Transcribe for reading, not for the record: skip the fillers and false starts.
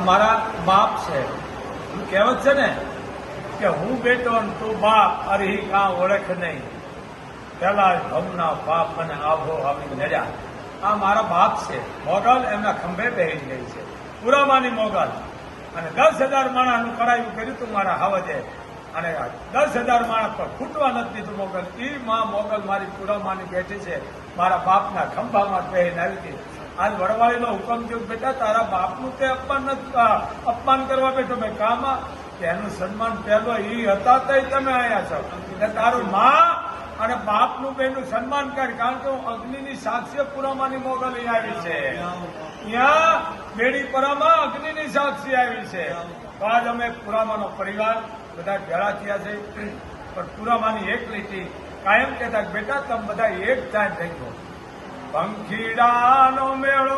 મારા બાપ છે. કહેવત છે ને કે હું બેટો ને તું બાપ, અરે કાં ઓળખ નહીં, પેલા ભવના બાપ અને આભો આવી નડ્યા. આ મારા બાપ છે. મોગલ એમના ખંભે બેહી ગઈ છે, પુરામાની મોગલ. અને 10,000 માણસનું કરાયું કર્યું તું મારા હાવજે, અને 10,000 માણસ પર ખૂટવા નથી દીધું મોગલ. ઈ માં મોગલ મારી પુરામાની બેઠી છે, મારા બાપના ખંભામાં બેહીને આવી હતી. આજ વડવાળીનો હુકમ થયો, બેટા તારા બાપનું તે અપમાન કરવા બેઠો. મેં કામાં કે એનું સન્માન પહેલો ઈ હતા તઈ તમે આવ્યા છો, એટલે તારું માં અને બાપનું બેનું સન્માન કર. કારણ કે હું અગ્નિની સાક્ષી પુરામાની મોગલ અહીં આવી છે. ત્યાં બેડીપરામાં અગ્નિની સાક્ષી આવી છે. તો આજ અમે પુરામાનો પરિવાર બધા ભેળા થયા છે. પણ પુરામાની એક લીટી કાયમ કહેતા બેટા તમે બધા એક થાય થઈ ગયો. પંખીડાનો મેળો